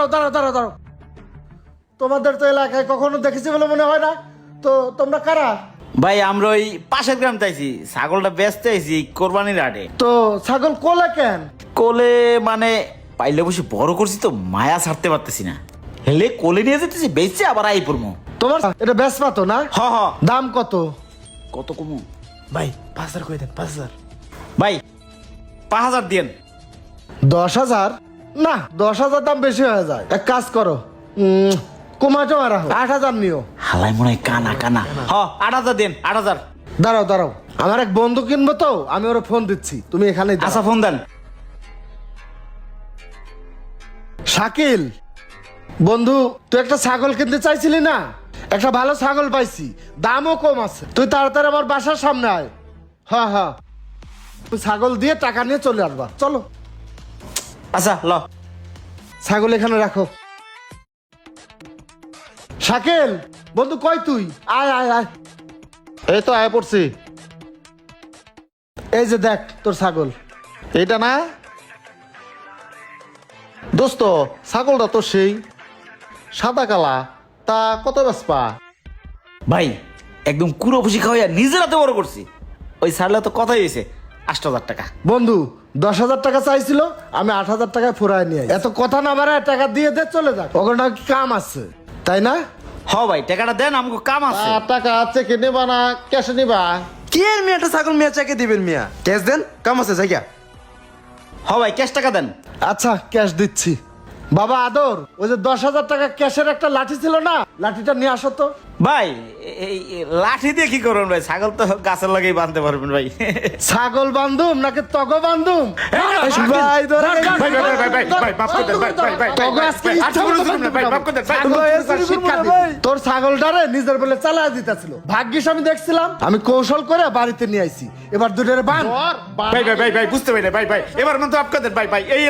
দাঁড়াও দাঁড়াও দাঁড়াও দাঁড়াও, তোমাদের তো এলাকায় কখনো দেখেছি বলে মনে হয় না। তো তোমরা কারা? ভাই আমরা ওই পাশের গ্রাম চাইছি, ছাগলটা বেচতে আইছি কোরবানির হাটে। তো ছাগল কোলে কেন? কোলে মানে পাইলে বসে বড় করছি তো মায়া ছাড়তে পারতেছি না, হেলে কোলে নিয়ে যেতেছি বেচছে আবার আই পড়মো। তোমার এটা বেচবা তো না? হ হ। দাম কত? কত কমু ভাই 5,000 কই দেন, 5,000। ভাই 5,000 দিয়েন। 10,000? না, 10,000 দাম বেশি হয়ে যায়। এক কাজ করো, কমাটো রাখো, 8,000 নিও। হালাই মনে হয় কানা কানা। হ 8,000 দেন, 8,000। দাঁড়াও দাঁড়াও, আমার এক বন্ধু কিনবো তো, আমি ওরা ফোন দিচ্ছি, তুমি এখানে আচ্ছা ফোন দেন। শাকিল বন্ধু, তুই একটা ছাগল কিনতে চাইছিলি না? একটা ভালো ছাগল পাইছি, দামও কম আছে। তুই তাড়াতাড়ি আমার বাসার সামনে আয়। হ্যাঁ হ্যাঁ, তুই ছাগল দিয়ে টাকা নিয়ে চলে আসবা, চলো। আচ্ছা ল। ছাগল এখানে রাখো। শাকিল বন্ধু, কই তুই? আয় আয় আয়। এই তো আয় পড়ছি। এই যে দেখ তোর ছাগল। এইটা না দোস্ত, ছাগলটা তো সেই সাদা কালা, তা কত বেচপা? ভাই একদম কুড়ো খুশি খাওয়াইয়া নিজের হাতে বড় করছি, ওই ছাড়লে তো কথাই হয়েছে 8,000 টাকা। বন্ধু 10,000 টাকা চাইছিল, আমি 8,000 টাকায় ফুরায় নিয়ে আইছি। এত কথা না বাড়ায় টাকা দিয়ে দে, চলে যাক, ওখানে নাকি কাম আছে, তাই না? হ ভাই টাকাটা দেন, আমাকে কাম আছে। টাকা আছে কি নিবা না ক্যাশে নিবা? কি এর মিয়াটা ছাগল মিয়া চাকে দিবেন মিয়া? ক্যাশ দেন, কাম আছে জায়গা। হ ভাই ক্যাশ টাকা দেন। আচ্ছা ক্যাশ দিচ্ছি। বাবা আদর, ওই যে 10,000 টাকা ক্যাশের একটা লাঠি ছিল না, লাঠিটা নিয়ে আসো তো। ভাই এই লাঠি দিয়ে কি করবেন ভাই, ছাগল তো গাছের লাগেই বাঁধতে পারবেন ভাই। ছাগল বান্ধুম নাকি তগ বান্ধুম? ভাই ধরে তগো আজকে ইচ্ছা মতো বান্ধতে পারবো। ছাগল শিক্ষা দিবি। তোর ছাগলটারে নিজের বলে চালায় দিতেছিল, ভাগ্যিস আমি দেখছিলাম, আমি কৌশল করে বাড়িতে নিয়ে আইছি। এবার দুটোরে বান। ভাই ভাই ভাই ভাই বুঝতে পারি না ভাই ভাই, এবার মতো মাফ করে দেন ভাই ভাই, এই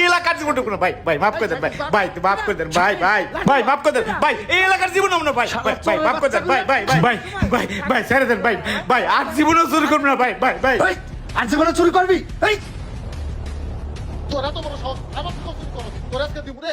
এলাকার জীবনটুকু না ভাই ভাই, মাফ করে দেন ভাই ভাই, মাফ করে দেন ভাই ভাই ভাই, মাফ করে দেন ভাই, এই এলাকার জীবন না ভাই ভাই ভাই, মাফ করে দেন ভাই ভাই ভাই ভাই ভাই ভাই, ছেড়ে দেন ভাই ভাই, আর জীবনও চুরি করবো না ভাই ভাই ভাই। এই, আর জীবনে চুরি করবি? এই তোরা তো বড় সব আমার তো চুরি করো, তোরা আজকে দিব রে।